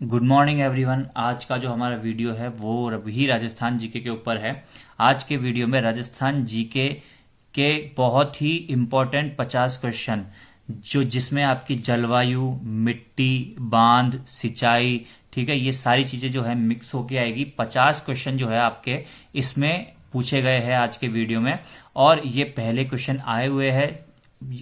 Good morning everyone. आज का जो हमारा वीडियो है वो भी राजस्थान जीके के ऊपर है। आज के वीडियो में राजस्थान जीके के बहुत ही इम्पोर्टेंट 50 क्वेश्चन जो जिसमें आपकी जलवायु, मिट्टी, बांध, सिंचाई, ठीक है, ये सारी चीजें जो है मिक्स होके आएगी। 50 क्वेश्चन जो है आपके इसमें पूछे गए हैं आज के वीडियो में, और ये पहले क्वेश्चन आए हुए हैं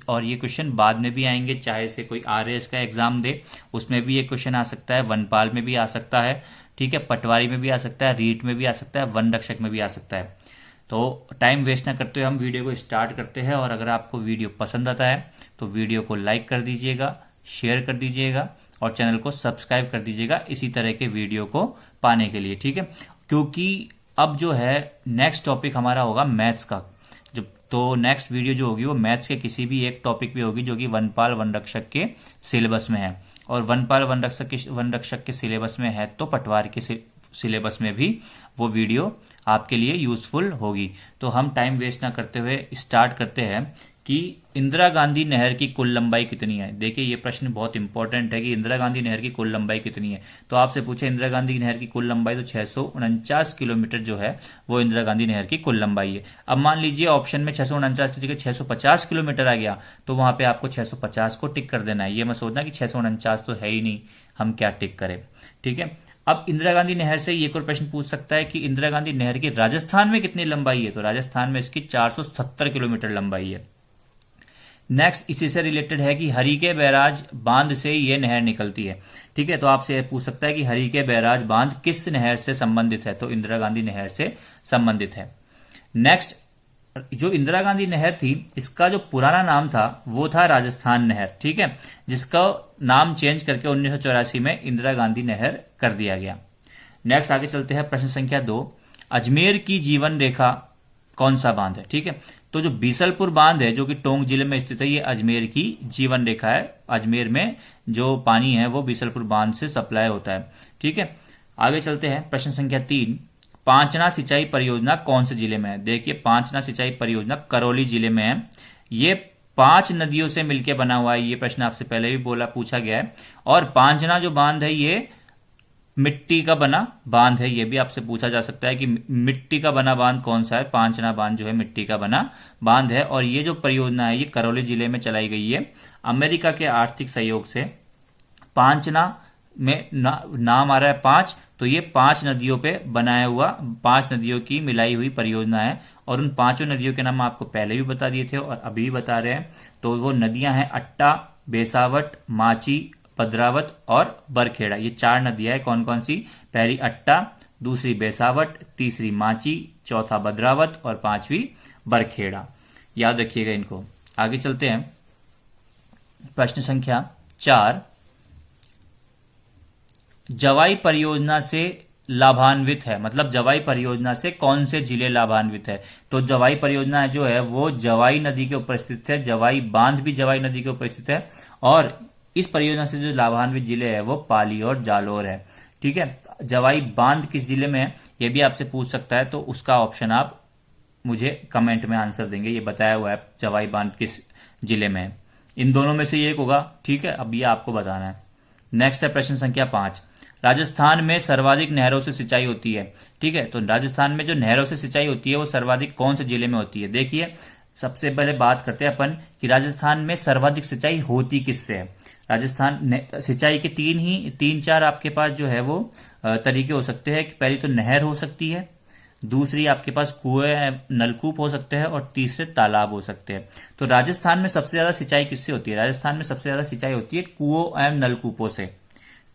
और ये क्वेश्चन बाद में भी आएंगे। चाहे से कोई आरएएस का एग्जाम दे उसमें भी ये क्वेश्चन आ सकता है, वनपाल में भी आ सकता है, ठीक है, पटवारी में भी आ सकता है, रीट में भी आ सकता है, वन रक्षक में भी आ सकता है। तो टाइम वेस्ट ना करते हुए हम वीडियो को स्टार्ट करते हैं। और अगर आपको वीडियो पसंद आता है तो वीडियो को लाइक कर दीजिएगा, शेयर कर दीजिएगा और चैनल को सब्सक्राइब कर दीजिएगा इसी तरह के वीडियो को पाने के लिए, ठीक है। क्योंकि अब जो है नेक्स्ट टॉपिक हमारा होगा मैथ्स का। जो तो नेक्स्ट वीडियो जो होगी वो मैथ्स के किसी भी एक टॉपिक पे होगी जो कि वनपाल वन रक्षक के सिलेबस में है। और वनपाल वन रक्षक के सिलेबस में है तो पटवार के सिलेबस में भी वो वीडियो आपके लिए यूजफुल होगी। तो हम टाइम वेस्ट ना करते हुए स्टार्ट करते हैं कि इंदिरा गांधी नहर की कुल लंबाई कितनी है। देखिए ये प्रश्न बहुत इंपॉर्टेंट है कि इंदिरा गांधी नहर की कुल लंबाई कितनी है। तो आपसे पूछे इंदिरा गांधी नहर की कुल लंबाई, तो 649 किलोमीटर जो है वो इंदिरा गांधी नहर की कुल लंबाई है। अब मान लीजिए ऑप्शन में 649 की जगह 650 किलोमीटर आ गया, तो वहां पे आपको 650 को टिक कर देना है। ये मत सोचना कि 649 तो है ही नहीं, हम क्या टिक करें, ठीक है। अब इंदिरा गांधी नहर से एक और प्रश्न पूछ सकता है कि इंदिरा गांधी नहर की राजस्थान में कितनी लंबाई है। तो राजस्थान में इसकी 470 किलोमीटर लंबाई है। नेक्स्ट इसी से रिलेटेड है कि हरिके बैराज बांध से ये नहर निकलती है, ठीक है। तो आपसे पूछ सकता है कि हरिके बैराज बांध किस नहर से संबंधित है। तो इंदिरा गांधी नहर से संबंधित है। नेक्स्ट, जो इंदिरा गांधी नहर थी इसका जो पुराना नाम था वो था राजस्थान नहर, ठीक है, जिसका नाम चेंज करके 1984 में इंदिरा गांधी नहर कर दिया गया। नेक्स्ट आगे चलते हैं, प्रश्न संख्या 2, अजमेर की जीवन रेखा कौन सा बांध है, ठीक है। तो जो बीसलपुर बांध है जो कि टोंक जिले में स्थित है, ये अजमेर की जीवन रेखा है। अजमेर में जो पानी है वो बीसलपुर बांध से सप्लाई होता है, ठीक है। आगे चलते हैं, प्रश्न संख्या 3, पांचना सिंचाई परियोजना कौन से जिले में है। देखिए पांचना सिंचाई परियोजना करौली जिले में है। ये 5 नदियों से मिलकर बना हुआ है। ये प्रश्न आपसे पहले भी पूछा गया है। और पांचना जो बांध है ये मिट्टी का बना बांध है। ये भी आपसे पूछा जा सकता है कि मिट्टी का बना बांध कौन सा है। पांचना बांध जो है मिट्टी का बना बांध है। और ये जो परियोजना है ये करौली जिले में चलाई गई है। अमेरिका के आर्थिक सहयोग से पांचना में नाम आ रहा है 5, तो ये 5 नदियों पे बनाया हुआ 5 नदियों की मिलाई हुई परियोजना है। और उन 5 नदियों के नाम आपको पहले भी बता दिए थे और अभी भी बता रहे हैं। तो वो नदियां हैं अट्टा, बेसावट, माची, भद्रावत और बरखेड़ा। ये 4 नदियां हैं। कौन कौन सी? पहली अट्टा, दूसरी बेसावट, तीसरी माची, चौथा भद्रावत और 5वीं बरखेड़ा। याद रखिएगा इनको। आगे चलते हैं, प्रश्न संख्या 4, जवाई परियोजना से लाभान्वित है, मतलब जवाई परियोजना से कौन से जिले लाभान्वित है। तो जवाई परियोजना जो है वो जवाई नदी के ऊपर स्थित है। जवाई बांध भी जवाई नदी के ऊपर स्थित है। और इस परियोजना से जो लाभान्वित जिले हैं वो पाली और जालोर है, ठीक है। जवाई बांध किस जिले में है ये भी आपसे पूछ सकता है, तो उसका ऑप्शन आप मुझे कमेंट में आंसर देंगे। ये बताया हुआ है जवाई बांध किस जिले में है। इन दोनों में से एक होगा, ठीक है। अब ये आपको बताना है। नेक्स्ट है प्रश्न संख्या 5, राजस्थान में सर्वाधिक नहरों से सिंचाई होती है, ठीक है। तो राजस्थान में जो नहरों से सिंचाई होती है वो सर्वाधिक कौन से जिले में होती है। देखिए सबसे पहले बात करते हैं अपन कि राजस्थान में सर्वाधिक सिंचाई होती किससे है। राजस्थान सिंचाई के 3-4 आपके पास जो है वो तरीके हो सकते हैं कि पहली तो नहर हो सकती है, दूसरी आपके पास कुएं नलकूप हो सकते हैं और तीसरे तालाब हो सकते हैं। तो राजस्थान में सबसे ज्यादा सिंचाई किससे होती है? राजस्थान में सबसे ज्यादा सिंचाई होती है कुओं एवं नलकूपों से,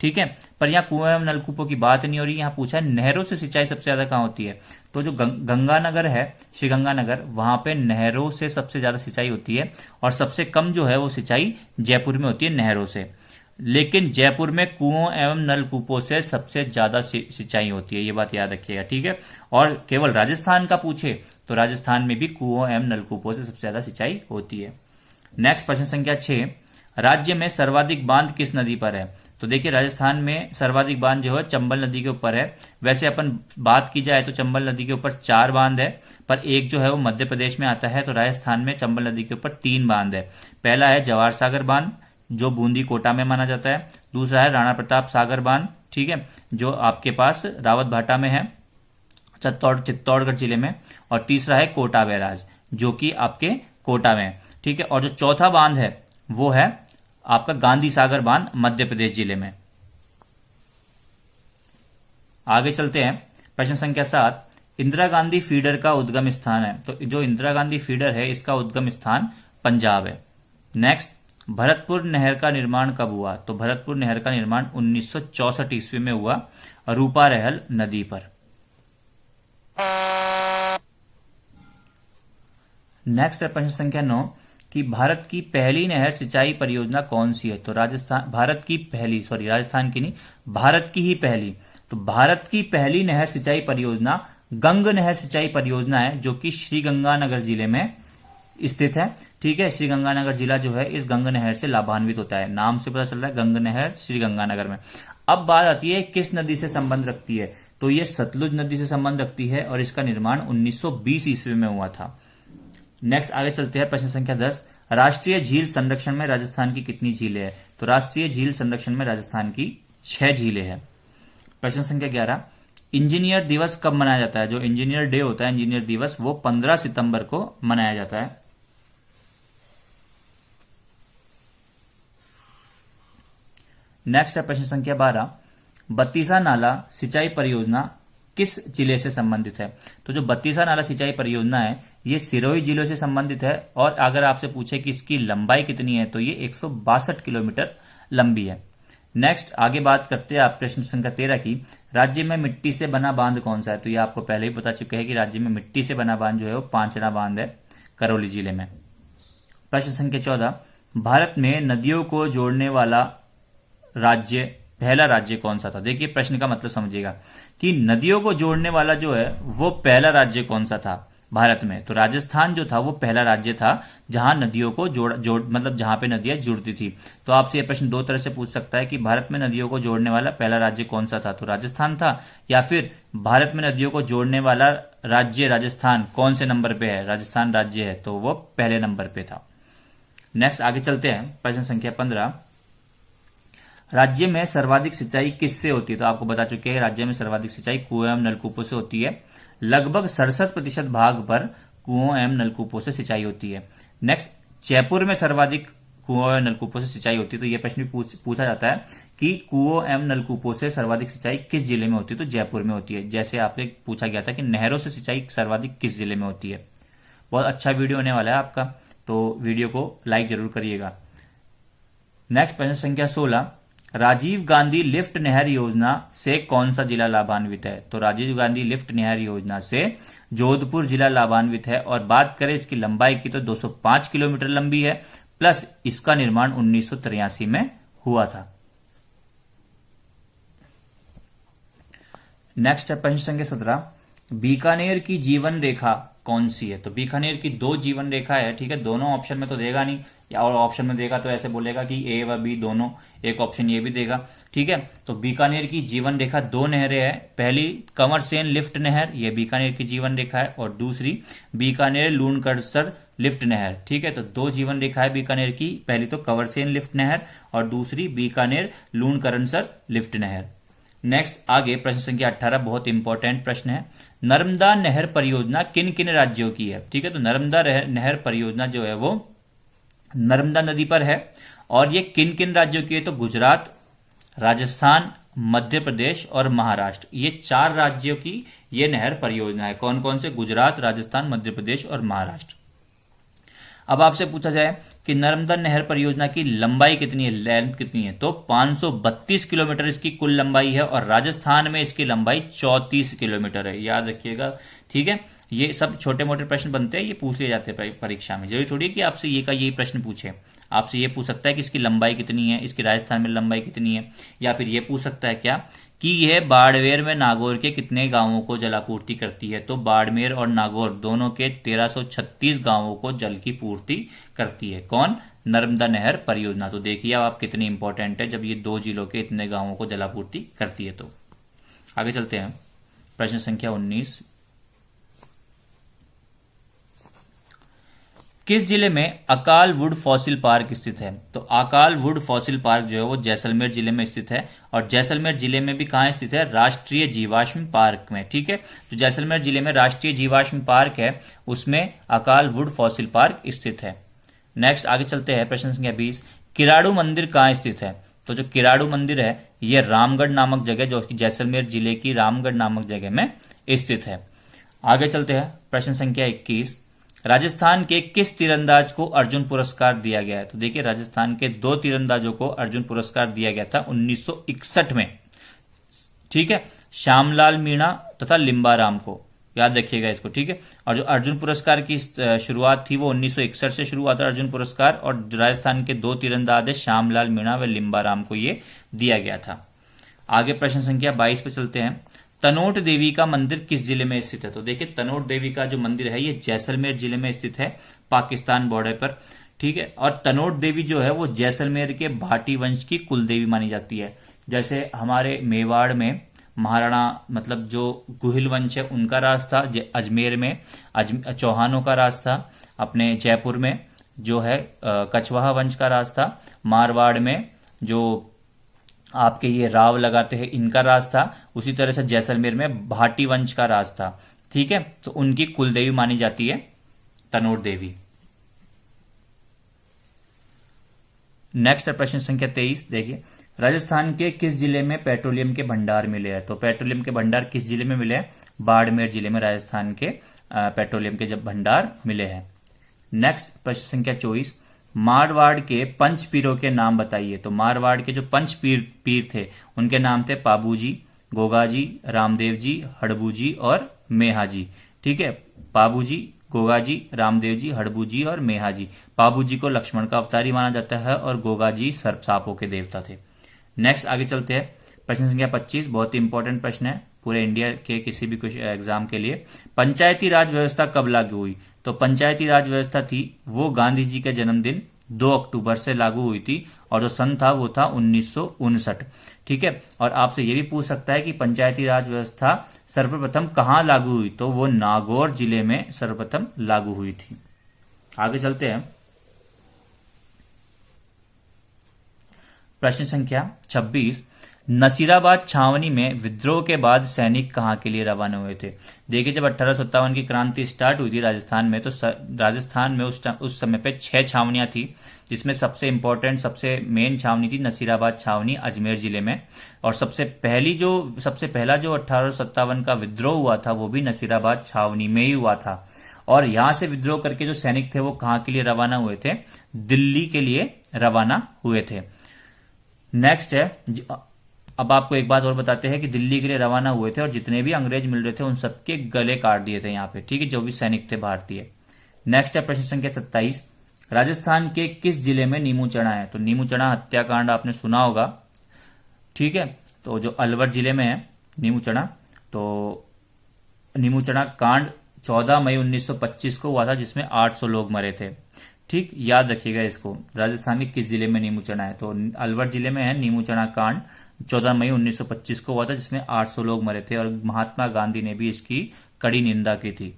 ठीक है। पर यहाँ कुएं एवं नलकूपों की बात नहीं हो रही, यहाँ पूछा है नहरों से सिंचाई सबसे ज्यादा कहाँ होती है। तो जो गंगानगर है, श्री गंगानगर, वहां पे नहरों से सबसे ज्यादा सिंचाई होती है। और सबसे कम जो है वो सिंचाई जयपुर में होती है नहरों से। लेकिन जयपुर में कुओं एवं नलकूपों से सबसे ज्यादा सिंचाई होती है, ये बात याद रखिएगा, ठीक है। और केवल राजस्थान का पूछे तो राजस्थान में भी कुओं एवं नलकूपों से सबसे ज्यादा सिंचाई होती है। नेक्स्ट प्रश्न संख्या 6, राज्य में सर्वाधिक बांध किस नदी पर है। तो देखिए राजस्थान में सर्वाधिक बांध जो है चंबल नदी के ऊपर है। वैसे अपन बात की जाए तो चंबल नदी के ऊपर 4 बांध है, पर एक जो है वो मध्य प्रदेश में आता है। तो राजस्थान में चंबल नदी के ऊपर 3 बांध है। पहला है जवाहर सागर बांध जो बूंदी कोटा में माना जाता है। दूसरा है राणा प्रताप सागर बांध ठीक है, जो आपके पास रावत भाटा में है, चित्तौड़गढ़ जिले में। और तीसरा है कोटा बैराज, जो कि आपके कोटा में है, ठीक है। और जो चौथा बांध है वो है आपका गांधी सागर बांध, मध्य प्रदेश जिले में। आगे चलते हैं, प्रश्न संख्या 7, इंदिरा गांधी फीडर का उद्गम स्थान है। तो जो इंदिरा गांधी फीडर है इसका उद्गम स्थान पंजाब है। नेक्स्ट, भरतपुर नहर का निर्माण कब हुआ? तो भरतपुर नहर का निर्माण 1964 ईस्वी में हुआ, रूपा रहल नदी पर। नेक्स्ट है प्रश्न संख्या 9 कि भारत की पहली नहर सिंचाई परियोजना कौन सी है? तो राजस्थान की नहीं, भारत की ही पहली। तो भारत की पहली नहर सिंचाई परियोजना गंग नहर सिंचाई परियोजना है, जो कि श्रीगंगानगर जिले में स्थित है, ठीक है। श्रीगंगानगर जिला जो है इस गंग नहर से लाभान्वित होता है, नाम से पता चल रहा है गंग नहर श्रीगंगानगर में। अब बात आती है किस नदी से संबंध रखती है? तो ये सतलुज नदी से संबंध रखती है और इसका निर्माण 1920 ईस्वी में हुआ था। नेक्स्ट आगे चलते हैं, प्रश्न संख्या 10, राष्ट्रीय झील संरक्षण में राजस्थान की कितनी झीलें हैं? तो राष्ट्रीय झील संरक्षण में राजस्थान की 6 झीलें हैं। प्रश्न संख्या 11, इंजीनियर दिवस कब मनाया जाता है? जो इंजीनियर डे होता है, इंजीनियर दिवस, वो 15 सितंबर को मनाया जाता है। नेक्स्ट है प्रश्न संख्या 12, बत्तीसा नाला सिंचाई परियोजना किस जिले से संबंधित है? तो जो बत्तीसा नाला सिंचाई परियोजना है ये सिरोही जिले से संबंधित है। और अगर आपसे पूछे कि इसकी लंबाई कितनी है तो ये 162 किलोमीटर लंबी है। नेक्स्ट आगे बात करते हैं आप प्रश्न संख्या 13 की, राज्य में मिट्टी से बना बांध कौन सा है? तो ये आपको पहले ही पता चुका है कि राज्य में मिट्टी से बना बांध जो है वो पांचना बांध है, करौली जिले में। प्रश्न संख्या 14, भारत में नदियों को जोड़ने वाला पहला राज्य कौन सा था? देखिए प्रश्न का मतलब समझिएगा कि नदियों को जोड़ने वाला जो है वो पहला राज्य कौन सा था भारत में? तो राजस्थान जो था वो पहला राज्य था जहां नदियों को मतलब जहां पे नदियां जुड़ती थी। तो आपसे यह प्रश्न दो तरह से पूछ सकता है कि भारत में नदियों को जोड़ने वाला पहला राज्य कौन सा था? तो राजस्थान था, या फिर भारत में नदियों को जोड़ने वाला राज्य राजस्थान कौन से नंबर पे है? राजस्थान राज्य है तो वो पहले नंबर पे था। नेक्स्ट आगे चलते हैं, प्रश्न संख्या 15, राज्य में सर्वाधिक सिंचाई किससे होती है? तो आपको बता चुके हैं राज्य में सर्वाधिक सिंचाई कुओं एवं नलकूपों से होती है। लगभग 67% भाग पर कुओं एवं नलकूपों से सिंचाई होती है। नेक्स्ट, जयपुर में सर्वाधिक कुओं एवं नलकूपों से सिंचाई होती है। तो यह प्रश्न भी पूछा जाता है कि कुओं एवं नलकूपों से सर्वाधिक सिंचाई किस जिले में होती है? तो जयपुर में होती है। जैसे आपसे पूछा गया था कि नहरों से सिंचाई सर्वाधिक किस जिले में होती है। बहुत अच्छा वीडियो होने वाला है आपका, तो वीडियो को लाइक जरूर करिएगा। नेक्स्ट प्रश्न संख्या 16, राजीव गांधी लिफ्ट नहर योजना से कौन सा जिला लाभान्वित है? तो राजीव गांधी लिफ्ट नहर योजना से जोधपुर जिला लाभान्वित है। और बात करें इसकी लंबाई की तो 205 किलोमीटर लंबी है, प्लस इसका निर्माण 1983 में हुआ था। नेक्स्ट है प्रश्न संख्या 17, बीकानेर की जीवन रेखा कौन सी है? तो बीकानेर की 2 जीवन रेखा है, ठीक है। दोनों ऑप्शन में तो देगा नहीं, या और ऑप्शन में देगा तो ऐसे बोलेगा कि ए व बी दोनों, एक ऑप्शन ये भी देगा, ठीक है। तो बीकानेर की जीवन रेखा 2 नहरें हैं। पहली कंवरसेन लिफ्ट नहर, ये बीकानेर की जीवन रेखा है, और दूसरी बीकानेर लूणकरसर लिफ्ट नहर, ठीक है। तो 2 जीवन रेखा है बीकानेर की, पहली तो कंवरसेन लिफ्ट नहर और दूसरी बीकानेर लूणकरसर लिफ्ट नहर। नेक्स्ट आगे प्रश्न संख्या 18, बहुत इंपॉर्टेंट प्रश्न है, नर्मदा नहर परियोजना किन किन राज्यों की है? ठीक है, तो नर्मदा नहर परियोजना जो है वो नर्मदा नदी पर है, और ये किन किन राज्यों की है? तो गुजरात, राजस्थान, मध्य प्रदेश और महाराष्ट्र, ये 4 राज्यों की ये नहर परियोजना है। कौन कौन से? गुजरात, राजस्थान, मध्य प्रदेश और महाराष्ट्र। अब आपसे पूछा जाए कि नर्मदा नहर परियोजना की लंबाई कितनी है, लेंथ कितनी है? तो 532 किलोमीटर इसकी कुल लंबाई है, और राजस्थान में इसकी लंबाई 34 किलोमीटर है, याद रखिएगा, ठीक है। ये सब छोटे मोटे प्रश्न बनते हैं, ये पूछ लिए जाते हैं परीक्षा में। जरूरी थोड़ी कि आपसे ये का यही प्रश्न पूछे, आपसे ये पूछ सकता है कि इसकी लंबाई कितनी है, इसकी राजस्थान में लंबाई कितनी है, या फिर ये पूछ सकता है क्या कि यह बाड़मेर में नागौर के कितने गांवों को जलापूर्ति करती है? तो बाड़मेर और नागौर दोनों के 1336 गांवों को जल की पूर्ति करती है। कौन? नर्मदा नहर परियोजना। तो देखिए आप कितनी इंपॉर्टेंट है जब ये 2 जिलों के इतने गांवों को जलापूर्ति करती है। तो आगे चलते हैं, प्रश्न संख्या 19, किस जिले में अकाल वुड फॉसिल पार्क स्थित है? तो अकाल वुड फॉसिल पार्क जो है वो जैसलमेर जिले में स्थित है। और जैसलमेर जिले में भी कहाँ स्थित है? राष्ट्रीय जीवाश्म पार्क में। ठीक है, तो जैसलमेर जिले में राष्ट्रीय जीवाश्म पार्क है, उसमें अकाल वुड फॉसिल पार्क स्थित है। नेक्स्ट आगे चलते हैं, प्रश्न संख्या 20, किराड़ू मंदिर कहाँ स्थित है? तो जो किराड़ू मंदिर है ये रामगढ़ नामक जगह, जो कि जैसलमेर जिले की रामगढ़ नामक जगह में स्थित है। आगे चलते हैं, प्रश्न संख्या 21, राजस्थान के किस तीरंदाज को अर्जुन पुरस्कार दिया गया है? तो देखिए, राजस्थान के 2 तीरंदाजों को अर्जुन पुरस्कार दिया गया था 1961 में। ठीक है, श्यामलाल मीणा तथा लिम्बाराम को, याद रखिएगा इसको। ठीक है, और जो अर्जुन पुरस्कार की शुरुआत थी वो 1961 से शुरू हुआ था अर्जुन पुरस्कार, और राजस्थान के 2 तीरंदाज है श्यामलाल मीणा व लिम्बाराम को ये दिया गया था। आगे प्रश्न संख्या 22 पे चलते हैं, तनोट देवी का मंदिर किस जिले में स्थित है? तो देखिए, तनोट देवी का जो मंदिर है ये जैसलमेर जिले में स्थित है, पाकिस्तान बॉर्डर पर। ठीक है, और तनोट देवी जो है वो जैसलमेर के भाटी वंश की कुल देवी मानी जाती है। जैसे हमारे मेवाड़ में महाराणा, मतलब जो गुहिल वंश है उनका राज था, अजमेर में चौहानों का राज था, अपने जयपुर में जो है कछवाहा वंश का राज था, मारवाड़ में जो आपके ये राव लगाते हैं इनका राज था, उसी तरह से जैसलमेर में भाटी वंश का राज था। ठीक है, तो उनकी कुल देवी मानी जाती है तनोट देवी। नेक्स्ट प्रश्न संख्या 23, देखिए, राजस्थान के किस जिले में पेट्रोलियम के भंडार मिले हैं? तो पेट्रोलियम के भंडार किस जिले में मिले हैं? बाड़मेर जिले में राजस्थान के पेट्रोलियम के जब भंडार मिले हैं। नेक्स्ट प्रश्न संख्या 24, मारवाड़ के पंच पीरों के नाम बताइए। तो मारवाड़ के जो पंच पीर थे उनके नाम थे पाबूजी, गोगाजी, रामदेव जी, हड़बू जी और मेहा जी। ठीक है, पाबूजी, गोगाजी, रामदेव जी, हड़बू जी और मेहा जी। पाबू जी को लक्ष्मण का अवतारी माना जाता है और गोगाजी सर्प सांपों के देवता थे। नेक्स्ट आगे चलते हैं, प्रश्न संख्या 25, बहुत ही इंपॉर्टेंट प्रश्न है पूरे इंडिया के किसी भी कुछ एग्जाम के लिए। पंचायती राज व्यवस्था कब लागू हुई? तो पंचायती राज व्यवस्था थी वो गांधी जी के जन्मदिन 2 अक्टूबर से लागू हुई थी, और जो सन था वो था 1959। ठीक है, और आपसे ये भी पूछ सकता है कि पंचायती राज व्यवस्था सर्वप्रथम कहां लागू हुई? तो वो नागौर जिले में सर्वप्रथम लागू हुई थी। आगे चलते हैं, प्रश्न संख्या 26, नसीराबाद छावनी में विद्रोह के बाद सैनिक कहां के लिए रवाना हुए थे? देखिए, जब 1857 की क्रांति स्टार्ट हुई थी राजस्थान में, तो राजस्थान में उस समय पे 6 छावनियां थी, जिसमें सबसे इंपॉर्टेंट, सबसे मेन छावनी थी नसीराबाद छावनी अजमेर जिले में। और सबसे पहला जो 1857 का विद्रोह हुआ था वो भी नसीराबाद छावनी में ही हुआ था। और यहां से विद्रोह करके जो सैनिक थे वो कहां के लिए रवाना हुए थे? दिल्ली के लिए रवाना हुए थे। नेक्स्ट है, अब आपको एक बात और बताते हैं कि दिल्ली के लिए रवाना हुए थे और जितने भी अंग्रेज मिल रहे थे उन सबके गले काट दिए थे यहाँ पे। ठीक है, जो भी सैनिक थे भारतीय। नेक्स्ट है प्रश्न संख्या 27, राजस्थान के किस जिले में नीमू चढ़ा है? तो नीमू चढ़ा हत्याकांड आपने सुना होगा। ठीक है, तो जो अलवर जिले में है नीमू चढ़ा, तो नीमू चढ़ा कांड 14 मई 1925 को हुआ था, जिसमें 800 लोग मरे थे। ठीक, याद रखिएगा इसको, राजस्थान के किस जिले में नीमू चढ़ा है? तो अलवर जिले में है नीमू चढ़ा कांड, 14 मई 1925 को हुआ था, जिसमें 800 लोग मरे थे और महात्मा गांधी ने भी इसकी कड़ी निंदा की थी।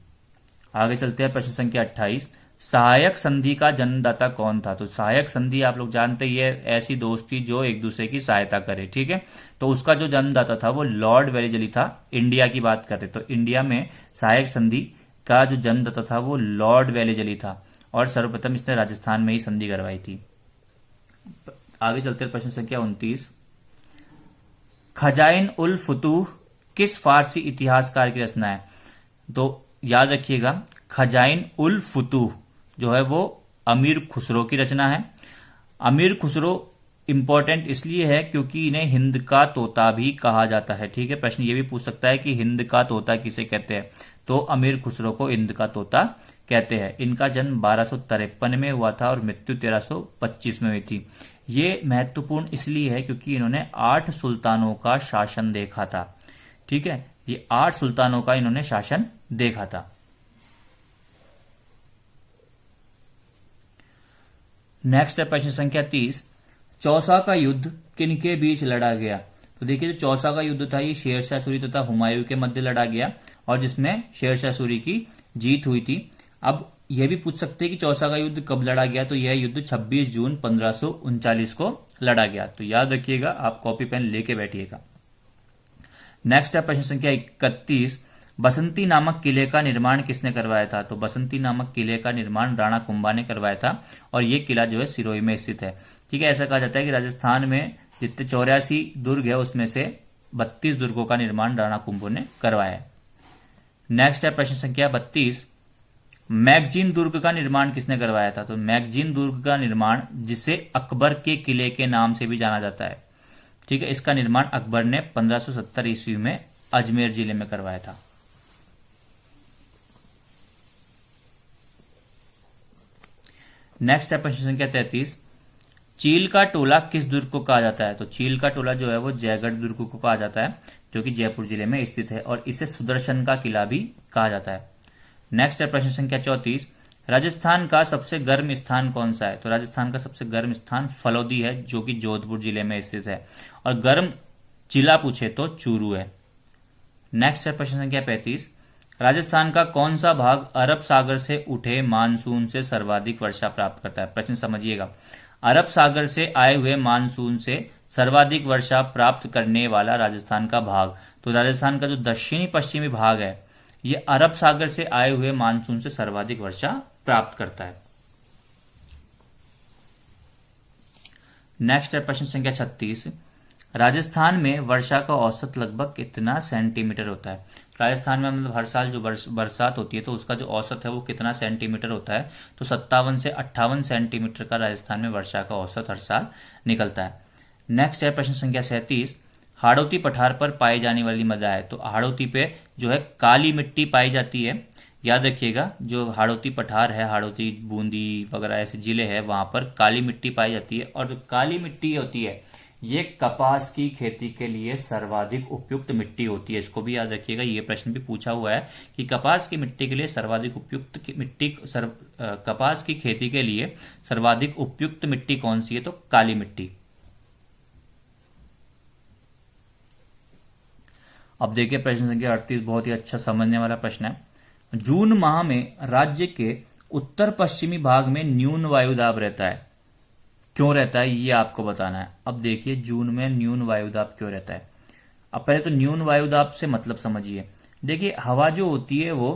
आगे चलते हैं, प्रश्न संख्या 28, सहायक संधि का जन्मदाता कौन था? तो सहायक संधि आप लोग जानते ही है, ऐसी दोस्ती जो एक दूसरे की सहायता करे। ठीक है, तो उसका जो जन्मदाता था वो लॉर्ड वेलेजली था। इंडिया की बात करते तो इंडिया में सहायक संधि का जो जन्मदाता था वो लॉर्ड वेलेजली था, और सर्वप्रथम इसने राजस्थान में ही संधि करवाई थी। आगे चलते हैं, प्रश्न संख्या 29, खजाइन उल फुतूह किस फारसी इतिहासकार की रचना है? तो याद रखिएगा, खजाइन उल फुतूह जो है वो अमीर खुसरो की रचना है। अमीर खुसरो इंपॉर्टेंट इसलिए है क्योंकि इन्हें हिंद का तोता भी कहा जाता है। ठीक है, प्रश्न ये भी पूछ सकता है कि हिंद का तोता किसे कहते हैं? तो अमीर खुसरो को हिंद का तोता कहते हैं। इनका जन्म 1253 में हुआ था और मृत्यु 1325 में हुई थी। ये महत्वपूर्ण इसलिए है क्योंकि इन्होंने 8 सुल्तानों का शासन देखा था। ठीक है, ये 8 सुल्तानों का इन्होंने शासन देखा था। नेक्स्ट है प्रश्न संख्या 30, चौसा का युद्ध किनके बीच लड़ा गया? तो देखिए, जो चौसा का युद्ध था ये शेरशाह सूरी तथा हुमायूं के मध्य लड़ा गया और जिसमें शेरशाह सूरी की जीत हुई थी। अब यह भी पूछ सकते हैं कि चौसा का युद्ध कब लड़ा गया, तो यह युद्ध 26 जून 1539 को लड़ा गया। तो याद रखिएगा, आप कॉपी पेन लेके बैठिएगा। नेक्स्ट है प्रश्न संख्या 31, बसंती नामक किले का निर्माण किसने करवाया था? तो बसंती नामक किले का निर्माण राणा कुंभा ने करवाया था और यह किला जो है सिरोही में स्थित है। ठीक है, ऐसा कहा जाता है कि राजस्थान में जितने 84 दुर्ग है उसमें से 32 दुर्गों का निर्माण राणा कुंभा ने करवाया है। नेक्स्ट है प्रश्न संख्या 32, मैगजीन दुर्ग का निर्माण किसने करवाया था? तो मैगजीन दुर्ग का निर्माण, जिसे अकबर के किले के नाम से भी जाना जाता है, ठीक है, इसका निर्माण अकबर ने 1570 ईस्वी में अजमेर जिले में करवाया था। नेक्स्ट है प्रश्न संख्या 33, चील का टोला किस दुर्ग को कहा जाता है? तो चील का टोला जो है वो जयगढ़ दुर्ग को कहा जाता है, जो कि जयपुर जिले में स्थित है, और इसे सुदर्शन का किला भी कहा जाता है। नेक्स्ट है प्रश्न संख्या 34, राजस्थान का सबसे गर्म स्थान कौन सा है? तो राजस्थान का सबसे गर्म स्थान फलौदी है, जो कि जोधपुर जिले में स्थित है, और गर्म जिला पूछे तो चूरू है। नेक्स्ट है प्रश्न संख्या 35, राजस्थान का कौन सा भाग अरब सागर से उठे मानसून से सर्वाधिक वर्षा प्राप्त करता है? प्रश्न समझिएगा, अरब सागर से आए हुए मानसून से सर्वाधिक वर्षा प्राप्त करने वाला राजस्थान का भाग, तो राजस्थान का जो दक्षिणी पश्चिमी भाग है ये अरब सागर से आए हुए मानसून से सर्वाधिक वर्षा प्राप्त करता है। नेक्स्ट है प्रश्न संख्या 36, राजस्थान में वर्षा का औसत लगभग कितना सेंटीमीटर होता है? राजस्थान में मतलब हर साल जो बरसात होती है तो उसका जो औसत है वो कितना सेंटीमीटर होता है? तो 57 से 58 सेंटीमीटर का राजस्थान में वर्षा का औसत हर साल निकलता है। नेक्स्ट है प्रश्न संख्या 37, हाड़ौती पठार पर पाई जाने वाली मृदा है? तो हाड़ौती पे जो है काली मिट्टी पाई जाती है। याद रखिएगा, जो हाड़ौती पठार है, हाड़ौती, बूंदी वगैरह ऐसे जिले हैं, वहां पर काली मिट्टी पाई जाती है, और जो काली मिट्टी होती है ये कपास की खेती के लिए सर्वाधिक उपयुक्त मिट्टी होती है। इसको भी याद रखिएगा, ये प्रश्न भी पूछा हुआ है कि कपास की मिट्टी के लिए सर्वाधिक उपयुक्त मिट्टी कपास की खेती के लिए सर्वाधिक उपयुक्त मिट्टी कौन सी है? तो काली मिट्टी। अब देखिए प्रश्न संख्या 38, बहुत ही अच्छा समझने वाला प्रश्न है। जून माह में राज्य के उत्तर पश्चिमी भाग में न्यून वायुदाब रहता है, क्यों रहता है ये आपको बताना है। अब देखिए जून में न्यून वायुदाब क्यों रहता है। अब पहले तो न्यून वायुदाब से मतलब समझिए। देखिए हवा जो होती है वो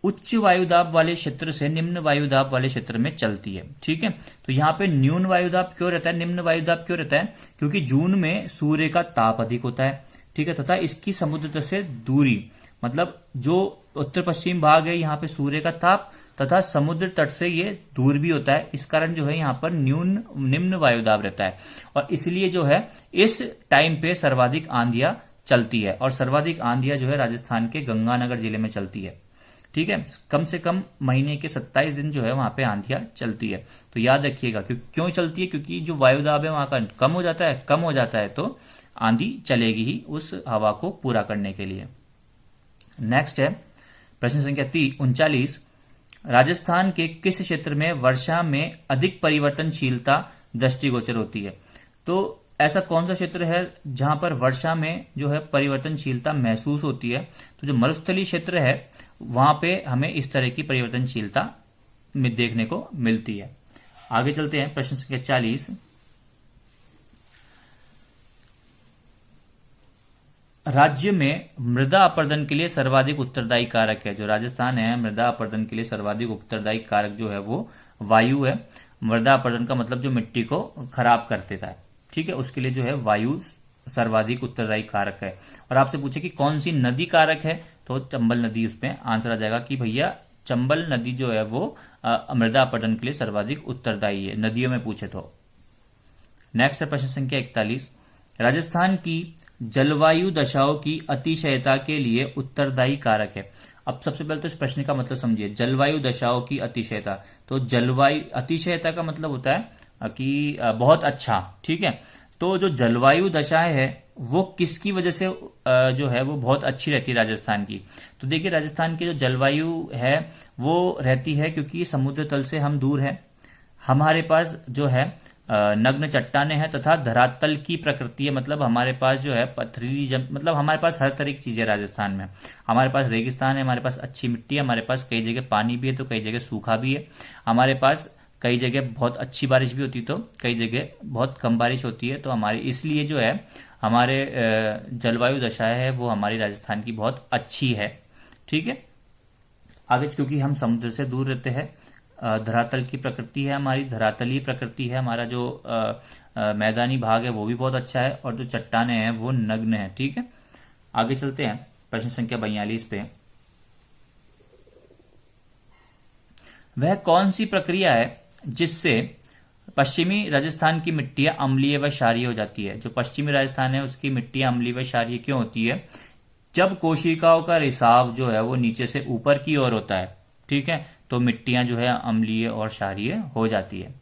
उच्च वायुदाब वाले क्षेत्र से निम्न वायुदाब वाले क्षेत्र में चलती है, ठीक है। तो यहाँ पे न्यून वायुदाब क्यों रहता है, निम्न वायुदाब क्यों रहता है? क्योंकि जून में सूर्य का ताप अधिक होता है, ठीक है, तथा इसकी समुद्र तट से दूरी, मतलब जो उत्तर पश्चिम भाग है यहाँ पे सूर्य का ताप तथा समुद्र तट से ये दूर भी होता है, इस कारण जो है यहाँ पर निम्न वायुदाब रहता है, और इसलिए जो है इस टाइम पे सर्वाधिक आंधियां चलती है, और सर्वाधिक आंधियां जो है राजस्थान के गंगानगर जिले में चलती है, ठीक है। कम से कम महीने के 27 दिन जो है वहां पे आंधियां चलती है। तो याद रखिएगा क्यों चलती है, क्योंकि जो वायुदाब है वहां का कम हो जाता है तो आंधी चलेगी ही उस हवा को पूरा करने के लिए। नेक्स्ट है प्रश्न संख्या 39, राजस्थान के किस क्षेत्र में वर्षा में अधिक परिवर्तनशीलता दृष्टिगोचर होती है? तो ऐसा कौन सा क्षेत्र है जहां पर वर्षा में जो है परिवर्तनशीलता महसूस होती है? तो जो मरुस्थलीय क्षेत्र है वहां पे हमें इस तरह की परिवर्तनशीलता में देखने को मिलती है। आगे चलते हैं प्रश्न संख्या 40, राज्य में मृदा अपरदन के लिए सर्वाधिक उत्तरदायी कारक है। जो राजस्थान है, मृदा अपरदन के लिए सर्वाधिक उत्तरदायी कारक जो है वो वायु है। मृदा अपरदन का मतलब जो मिट्टी को खराब कर देता है, ठीक है, उसके लिए जो है वायु सर्वाधिक उत्तरदायी कारक है। और आपसे पूछे कि कौन सी नदी कारक है, तो चंबल नदी उसमें आंसर आ जाएगा कि भैया चंबल नदी जो है वो मृदा अपरदन के लिए सर्वाधिक उत्तरदायी है, नदियों में पूछे तो। नेक्स्ट है प्रश्न संख्या 41, राजस्थान की जलवायु दशाओं की अतिशयता के लिए उत्तरदायी कारक है। अब सबसे पहले तो इस प्रश्न का मतलब समझिए, जलवायु दशाओं की अतिशयता। तो जलवायु अतिशयता का मतलब होता है कि बहुत अच्छा, ठीक है। तो जो जलवायु दशाएं है वो किसकी वजह से जो है वो बहुत अच्छी रहती है राजस्थान की? तो देखिए राजस्थान की जो जलवायु है वो रहती है क्योंकि समुद्र तल से हम दूर है, हमारे पास जो है नग्न चट्टाने हैं तथा धरातल की प्रकृति है, मतलब हमारे पास जो है पथरीली मतलब हमारे पास हर तरह की चीजें राजस्थान में। हमारे पास रेगिस्तान है, हमारे पास अच्छी मिट्टी है, हमारे पास कई जगह पानी भी है तो कई जगह सूखा भी है, हमारे पास कई जगह बहुत अच्छी बारिश भी होती तो कई जगह बहुत कम बारिश होती है। तो हमारी इसलिए जो है हमारे जलवायु दशा है वो हमारी राजस्थान की बहुत अच्छी है। ठीक है, आगे क्योंकि हम समुद्र से दूर रहते हैं, धरातल की प्रकृति है हमारी, धरातलीय प्रकृति है, हमारा जो मैदानी भाग है वो भी बहुत अच्छा है और जो चट्टाने हैं वो नग्न है। ठीक है, आगे चलते हैं प्रश्न संख्या 42 पे। वह कौन सी प्रक्रिया है जिससे पश्चिमी राजस्थान की मिट्टियां अम्लीय व क्षारीय हो जाती है? जो पश्चिमी राजस्थान है उसकी मिट्टियां अम्लीय व क्षारीय क्यों होती है? जब कोशिकाओं का रिसाव जो है वो नीचे से ऊपर की ओर होता है, ठीक है, तो मिट्टियां जो है अम्लीय और क्षारीय हो जाती है।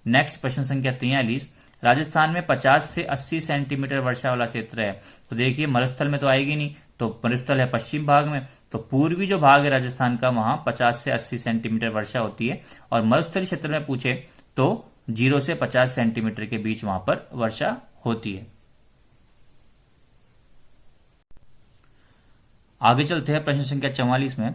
नेक्स्ट प्रश्न संख्या 43, राजस्थान में 50 से 80 सेंटीमीटर वर्षा वाला क्षेत्र है। तो देखिए मरुस्थल में तो आएगी नहीं, तो मरुस्थल है पश्चिम भाग में, तो पूर्वी जो भाग है राजस्थान का वहां 50 से 80 सेंटीमीटर वर्षा होती है, और मरुस्थलीय क्षेत्र में पूछे तो 0 से 50 सेंटीमीटर के बीच वहां पर वर्षा होती है। आगे चलते हैं प्रश्न संख्या 44 में।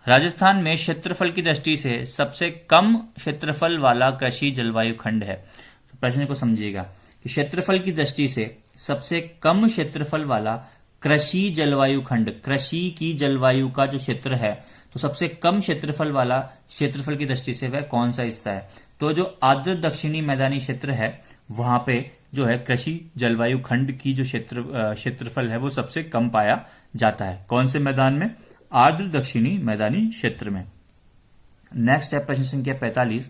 राजस्थान में क्षेत्रफल की दृष्टि से सबसे कम क्षेत्रफल वाला कृषि जलवायु खंड है। तो प्रश्न को समझिएगा कि क्षेत्रफल की दृष्टि से सबसे कम क्षेत्रफल वाला कृषि जलवायु खंड, कृषि की जलवायु का जो क्षेत्र है, तो सबसे कम क्षेत्रफल वाला क्षेत्रफल की दृष्टि से वह कौन सा हिस्सा है? तो जो आर्द्र दक्षिणी मैदानी क्षेत्र है वहां पे जो है कृषि जलवायु खंड की जो क्षेत्रफल है वो सबसे कम पाया जाता है। कौन से मैदान में? आर्द्र दक्षिणी मैदानी क्षेत्र में। नेक्स्ट है प्रश्न संख्या 45,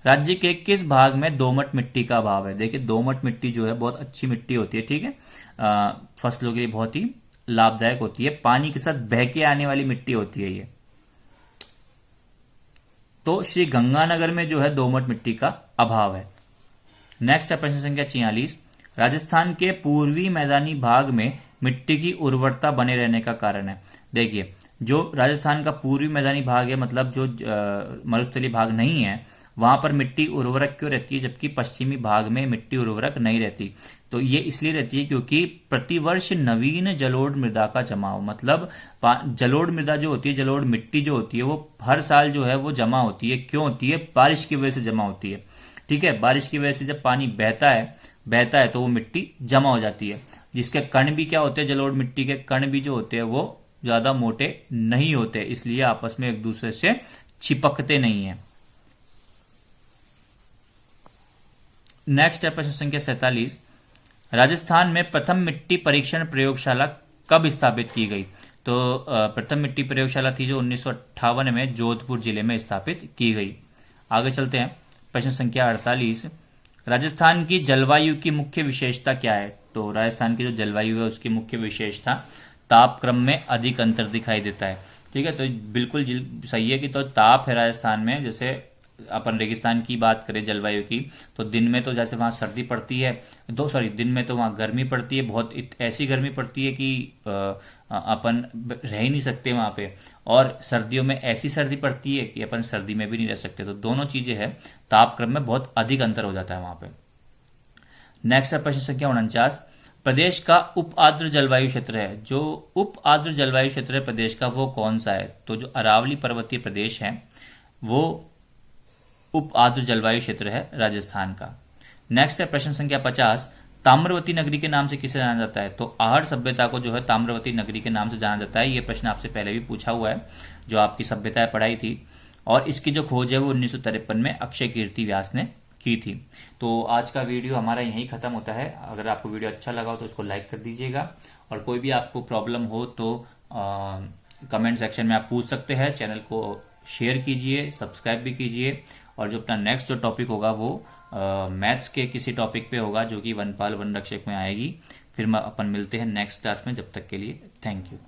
राज्य के किस भाग में दोमट मिट्टी का अभाव है? देखिए दोमट मिट्टी जो है बहुत अच्छी मिट्टी होती है, ठीक है, फसलों के लिए बहुत ही लाभदायक होती है, पानी के साथ बह के आने वाली मिट्टी होती है ये। तो श्री गंगानगर में जो है दोमट मिट्टी का अभाव है। नेक्स्ट है प्रश्न संख्या 46, राजस्थान के पूर्वी मैदानी भाग में मिट्टी की उर्वरता बने रहने का कारण है। देखिए जो राजस्थान का पूर्वी मैदानी भाग है, मतलब जो मरुस्थलीय भाग नहीं है, वहां पर मिट्टी उर्वरक क्यों रहती है जबकि पश्चिमी भाग में मिट्टी उर्वरक नहीं रहती? तो ये इसलिए रहती है क्योंकि प्रतिवर्ष नवीन जलोढ़ मृदा का जमाव, मतलब जलोढ़ मृदा जो होती है, जलोढ़ मिट्टी जो होती है वो हर साल जो है वो जमा होती है। क्यों होती है? बारिश की वजह से जमा होती है। ठीक है, बारिश की वजह से जब पानी बहता है तो वो मिट्टी जमा हो जाती है, जिसके कण भी क्या होते हैं, जलोढ़ मिट्टी के कण भी जो होते हैं वो ज्यादा मोटे नहीं होते, इसलिए आपस में एक दूसरे से चिपकते नहीं है। नेक्स्ट है प्रश्न संख्या 47, राजस्थान में प्रथम मिट्टी परीक्षण प्रयोगशाला कब स्थापित की गई? तो प्रथम मिट्टी प्रयोगशाला थी जो 1958 में जोधपुर जिले में स्थापित की गई। आगे चलते हैं प्रश्न संख्या 48, राजस्थान की जलवायु की मुख्य विशेषता क्या है? तो राजस्थान की जो जलवायु है उसकी मुख्य विशेषता तापक्रम में अधिक अंतर दिखाई देता है। ठीक है, तो बिल्कुल सही है कि तो ताप है राजस्थान में, जैसे अपन रेगिस्तान की बात करें जलवायु की, तो दिन में तो जैसे वहां सर्दी पड़ती है, दिन में तो वहां गर्मी पड़ती है, बहुत ऐसी गर्मी पड़ती है कि अपन रह ही नहीं सकते वहां पे, और सर्दियों में ऐसी सर्दी पड़ती है कि अपन सर्दी में भी नहीं रह सकते। तो दोनों चीजें हैं, तापक्रम में बहुत अधिक अंतर हो जाता है वहां पे। नेक्स्ट है प्रश्न संख्या 49, प्रदेश का उप आर्द्र जलवायु क्षेत्र है। जो उप आर्द्र जलवायु क्षेत्र है प्रदेश का वो कौन सा है? तो जो अरावली पर्वतीय प्रदेश है वो उप आर्द्र जलवायु क्षेत्र है राजस्थान का। नेक्स्ट है प्रश्न संख्या 50, ताम्रवती नगरी के नाम से किसे जाना जाता है? तो आहड़ सभ्यता को जो है ताम्रवती नगरी के नाम से जाना जाता है। ये प्रश्न आपसे पहले भी पूछा हुआ है, जो आपकी सभ्यताएं पढ़ाई थी, और इसकी जो खोज है वो 1953 में अक्षय कीर्ति व्यास ने की थी। तो आज का वीडियो हमारा यहीं खत्म होता है। अगर आपको वीडियो अच्छा लगा हो तो उसको लाइक कर दीजिएगा, और कोई भी आपको प्रॉब्लम हो तो कमेंट सेक्शन में आप पूछ सकते हैं। चैनल को शेयर कीजिए, सब्सक्राइब भी कीजिए, और जो अपना नेक्स्ट जो टॉपिक होगा वो मैथ्स के किसी टॉपिक पे होगा जो कि वनपाल वन रक्षक में आएगी। फिर अपन मिलते हैं नेक्स्ट क्लास में, जब तक के लिए थैंक यू।